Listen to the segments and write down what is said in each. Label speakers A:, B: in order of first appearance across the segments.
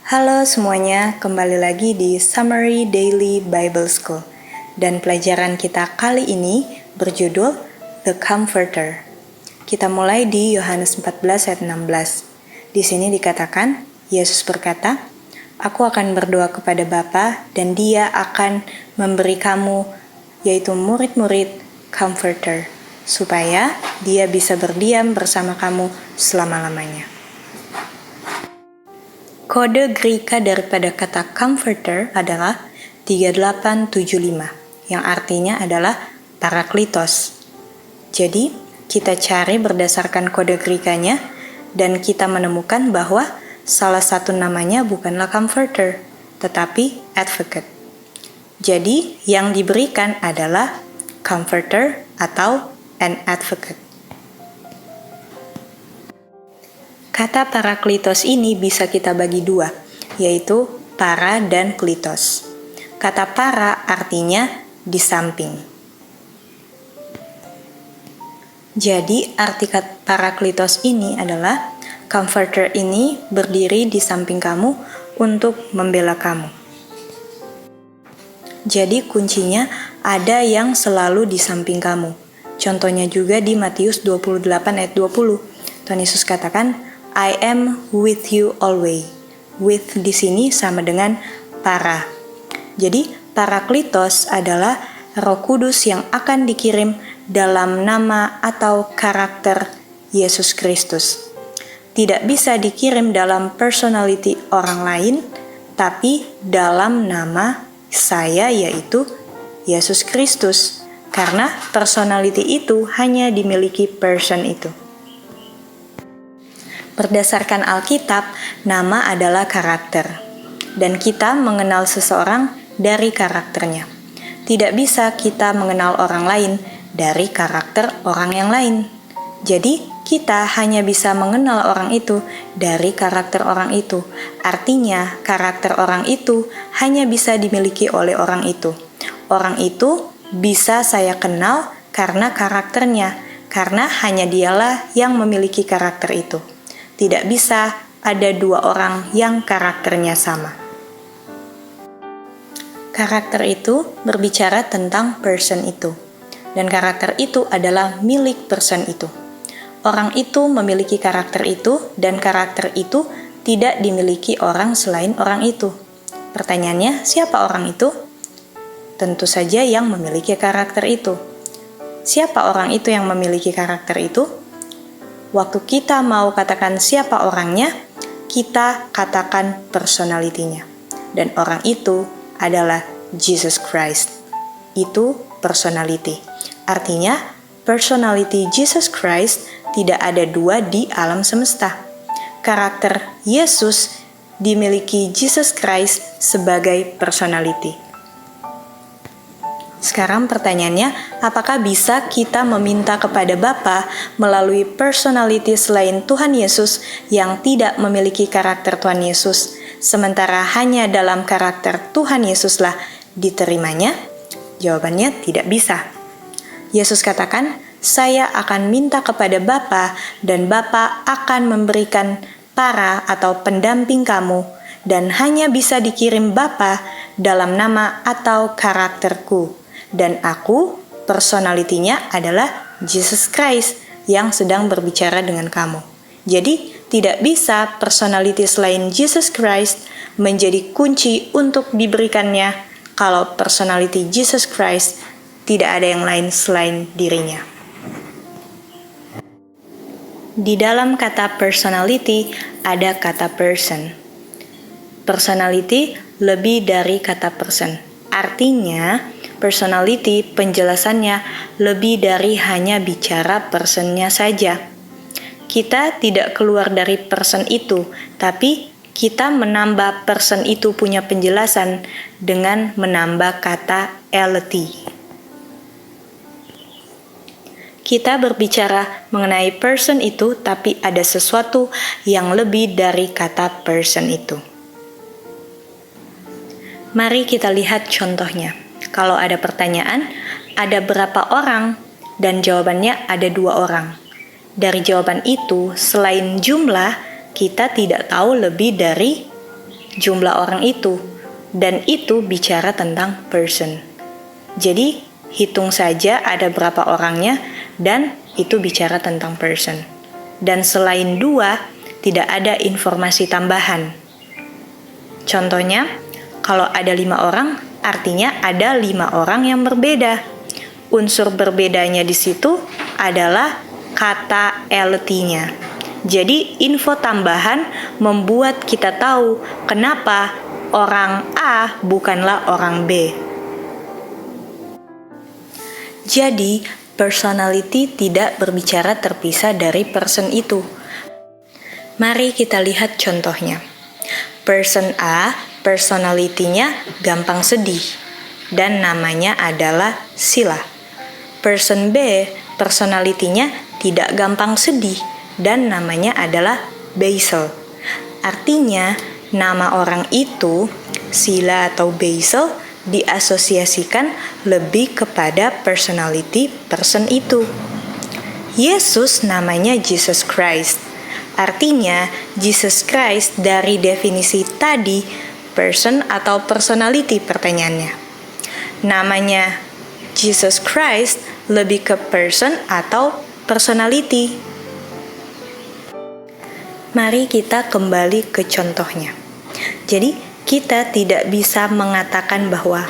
A: Halo semuanya, kembali lagi di Summary Daily Bible School. Dan pelajaran kita kali ini berjudul The Comforter. Kita mulai di Yohanes 14 ayat 16. Di sini dikatakan, Yesus berkata, "Aku akan berdoa kepada Bapa dan Dia akan memberi kamu, yaitu murid-murid, Comforter, supaya Dia bisa berdiam bersama kamu selama-lamanya." Kode Greka daripada kata comforter adalah 3875, yang artinya adalah parakletos. Jadi, kita cari berdasarkan kode Grekanya, dan kita menemukan bahwa salah satu namanya bukanlah comforter, tetapi advocate. Jadi, yang diberikan adalah comforter atau an advocate. Kata parakletos ini bisa kita bagi dua, yaitu para dan kletos. Kata para artinya di samping. Jadi arti kata parakletos ini adalah comforter ini berdiri di samping kamu untuk membela kamu. Jadi kuncinya ada yang selalu di samping kamu. Contohnya juga di Matius 28 ayat 20. Tuhan Yesus katakan, I am with you always. With di sini sama dengan para. Jadi, parakletos adalah Roh Kudus yang akan dikirim dalam nama atau karakter Yesus Kristus. Tidak bisa dikirim dalam personality orang lain, tapi dalam nama saya, yaitu Yesus Kristus. Karena personality itu hanya dimiliki person itu. Berdasarkan Alkitab, nama adalah karakter, dan kita mengenal seseorang dari karakternya. Tidak bisa kita mengenal orang lain dari karakter orang yang lain. Jadi, kita hanya bisa mengenal orang itu dari karakter orang itu. Artinya, karakter orang itu hanya bisa dimiliki oleh orang itu. Orang itu bisa saya kenal karena karakternya, karena hanya dialah yang memiliki karakter itu. Tidak bisa ada dua orang yang karakternya sama. Karakter itu berbicara tentang person itu, dan karakter itu adalah milik person itu. Orang itu memiliki karakter itu, dan karakter itu tidak dimiliki orang selain orang itu. Pertanyaannya, siapa orang itu? Tentu saja yang memiliki karakter itu. Siapa orang itu yang memiliki karakter itu? Waktu kita mau katakan siapa orangnya, kita katakan personalitinya. Dan orang itu adalah Jesus Christ. Itu personality. Artinya, personality Jesus Christ tidak ada dua di alam semesta. Karakter Yesus dimiliki Jesus Christ sebagai personality. Sekarang pertanyaannya, apakah bisa kita meminta kepada Bapa melalui personality selain Tuhan Yesus yang tidak memiliki karakter Tuhan Yesus, sementara hanya dalam karakter Tuhan Yesuslah diterimanya? Jawabannya tidak bisa. Yesus katakan, saya akan minta kepada Bapa dan Bapa akan memberikan para atau pendamping kamu, dan hanya bisa dikirim Bapa dalam nama atau karakterku. Dan aku, personalitinya adalah Jesus Christ yang sedang berbicara dengan kamu. Jadi, tidak bisa personality selain Jesus Christ menjadi kunci untuk diberikannya kalau personality Jesus Christ tidak ada yang lain selain dirinya. Di dalam kata personality ada kata person. Personality lebih dari kata person. Artinya, personality penjelasannya lebih dari hanya bicara personnya saja. Kita tidak keluar dari person itu, tapi kita menambah person itu punya penjelasan dengan menambah kata ality. Kita berbicara mengenai person itu, tapi ada sesuatu yang lebih dari kata person itu. Mari kita lihat contohnya. Kalau ada pertanyaan, ada berapa orang? Dan jawabannya ada 2 orang. Dari jawaban itu, selain jumlah, kita tidak tahu lebih dari jumlah orang itu, dan itu bicara tentang person. Jadi, hitung saja ada berapa orangnya, dan itu bicara tentang person. Dan selain 2, tidak ada informasi tambahan. Contohnya, kalau ada 5 orang, artinya ada 5 orang yang berbeda. Unsur berbedanya di situ adalah kata lt-nya. Jadi, info tambahan membuat kita tahu kenapa orang A bukanlah orang B. Jadi, personality tidak berbicara terpisah dari person itu. Mari kita lihat contohnya. Person A, personality-nya gampang sedih, dan namanya adalah Sila. Person B, personality-nya tidak gampang sedih, dan namanya adalah Basil. Artinya, nama orang itu, Sila atau Basil, diasosiasikan lebih kepada personality person itu. Yesus namanya Jesus Christ. Artinya, Jesus Christ dari definisi tadi, person atau personality pertanyaannya. Namanya Jesus Christ lebih ke person atau personality. Mari kita kembali ke contohnya. Jadi, kita tidak bisa mengatakan bahwa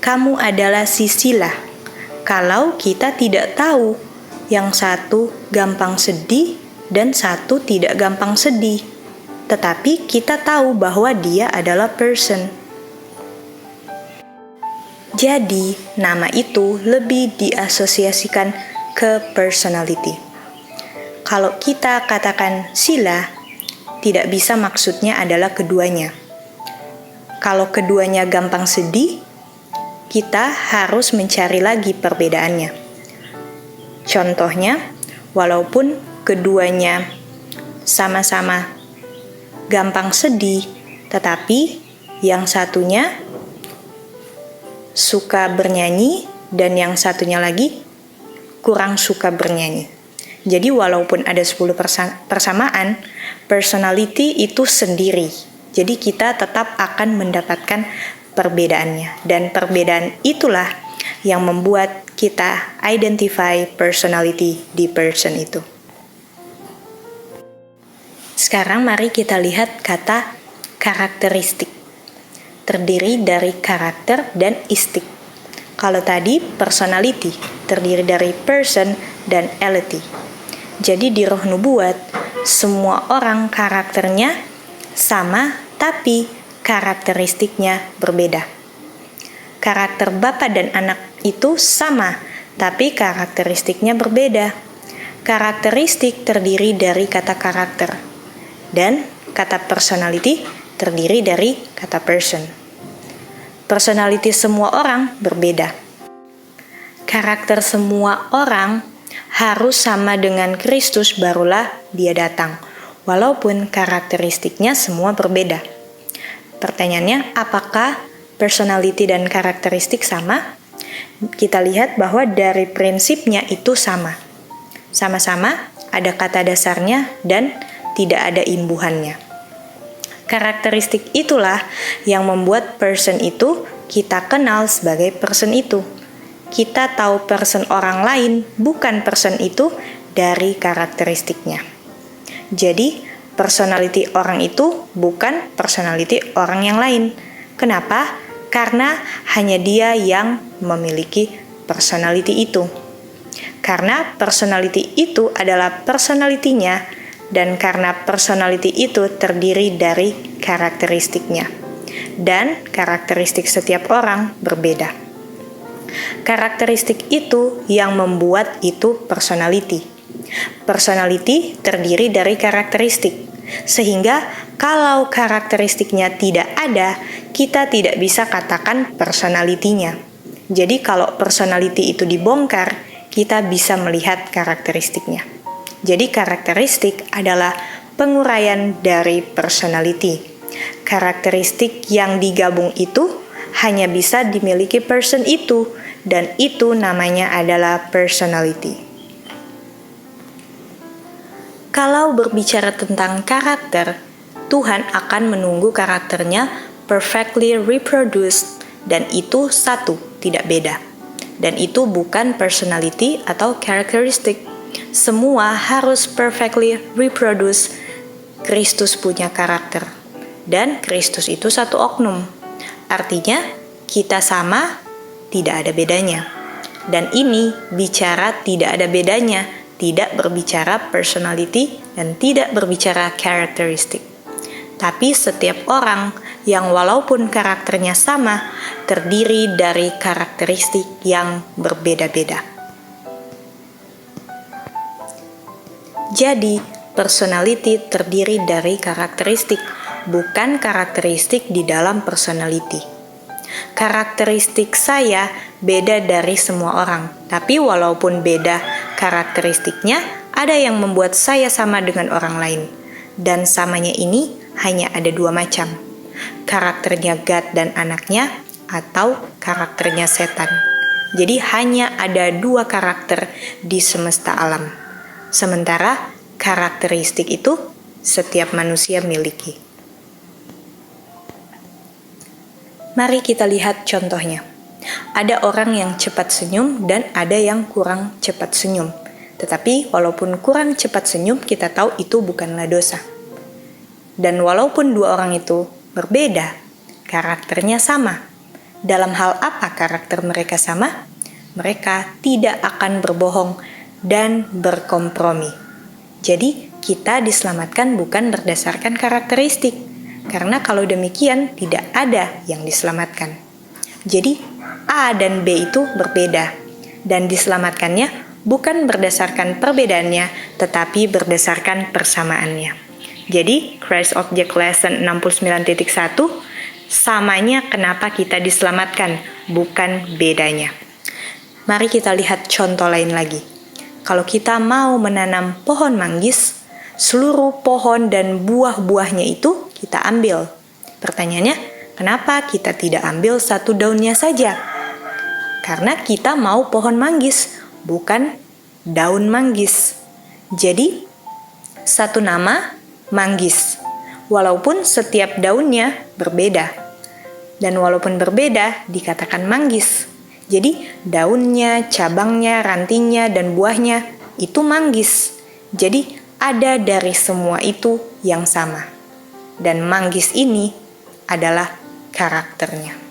A: kamu adalah si Sila kalau kita tidak tahu yang satu gampang sedih dan satu tidak gampang sedih. Tetapi kita tahu bahwa dia adalah person. Jadi, nama itu lebih diasosiasikan ke personality. Kalau kita katakan Sila, tidak bisa maksudnya adalah keduanya. Kalau keduanya gampang sedih, kita harus mencari lagi perbedaannya. Contohnya, walaupun keduanya sama-sama gampang sedih, tetapi yang satunya suka bernyanyi dan yang satunya lagi kurang suka bernyanyi. Jadi walaupun ada 10 persamaan, personality itu sendiri. Jadi kita tetap akan mendapatkan perbedaannya. Dan perbedaan itulah yang membuat kita identify personality di person itu. Sekarang mari kita lihat kata karakteristik. Terdiri dari karakter dan istik. Kalau tadi personality terdiri dari person dan elt. Jadi di Roh Nubuat, semua orang karakternya sama, tapi karakteristiknya berbeda. Karakter Bapa dan Anak itu sama, tapi karakteristiknya berbeda. Karakteristik terdiri dari kata karakter, dan kata personality terdiri dari kata person. Personality semua orang berbeda. Karakter semua orang harus sama dengan Kristus barulah dia datang, walaupun karakteristiknya semua berbeda. Pertanyaannya, apakah personality dan karakteristik sama? Kita lihat bahwa dari prinsipnya itu sama. Sama-sama ada kata dasarnya dan tidak ada imbuhannya. Karakteristik itulah yang membuat person itu kita kenal sebagai person itu. Kita tahu person orang lain, bukan person itu dari karakteristiknya. Jadi, personality orang itu bukan personality orang yang lain. Kenapa? Karena hanya dia yang memiliki personality itu. Karena personality itu adalah personality-nya, dan karena personality itu terdiri dari karakteristiknya. Dan karakteristik setiap orang berbeda. Karakteristik itu yang membuat itu personality. Personality terdiri dari karakteristik, sehingga kalau karakteristiknya tidak ada, kita tidak bisa katakan personality-nya. Jadi kalau personality itu dibongkar, kita bisa melihat karakteristiknya. Jadi karakteristik adalah penguraian dari personality. Karakteristik yang digabung itu hanya bisa dimiliki person itu, dan itu namanya adalah personality. Kalau berbicara tentang karakter, Tuhan akan menunggu karakternya perfectly reproduced, dan itu satu, tidak beda. Dan itu bukan personality atau karakteristik. Semua harus perfectly reproduce. Kristus punya karakter, dan Kristus itu satu oknum. Artinya, kita sama, tidak ada bedanya. Dan ini bicara tidak ada bedanya, tidak berbicara personality dan tidak berbicara karakteristik. Tapi setiap orang yang walaupun karakternya sama, terdiri dari karakteristik yang berbeda-beda. Jadi, personality terdiri dari karakteristik, bukan karakteristik di dalam personality. Karakteristik saya beda dari semua orang, tapi walaupun beda karakteristiknya, ada yang membuat saya sama dengan orang lain. Dan samanya ini hanya ada dua macam, karakternya God dan anaknya, atau karakternya setan. Jadi hanya ada dua karakter di semesta alam. Sementara karakteristik itu setiap manusia miliki. Mari kita lihat contohnya. Ada orang yang cepat senyum dan ada yang kurang cepat senyum. Tetapi walaupun kurang cepat senyum, kita tahu itu bukanlah dosa. Dan walaupun dua orang itu berbeda, karakternya sama. Dalam hal apa karakter mereka sama? Mereka tidak akan berbohong dan berkompromi. Jadi, kita diselamatkan bukan berdasarkan karakteristik, karena kalau demikian tidak ada yang diselamatkan. Jadi, A dan B itu berbeda, dan diselamatkannya bukan berdasarkan perbedaannya, tetapi berdasarkan persamaannya. Jadi, Christ Object Lesson 69.1, samanya kenapa kita diselamatkan, bukan bedanya. Mari kita lihat contoh lain lagi. Kalau kita mau menanam pohon manggis, seluruh pohon dan buah-buahnya itu kita ambil. Pertanyaannya, kenapa kita tidak ambil satu daunnya saja? Karena kita mau pohon manggis, bukan daun manggis. Jadi, satu nama manggis, walaupun setiap daunnya berbeda. Dan walaupun berbeda, dikatakan manggis. Jadi, daunnya, cabangnya, rantingnya, dan buahnya itu manggis. Jadi, ada dari semua itu yang sama. Dan manggis ini adalah karakternya.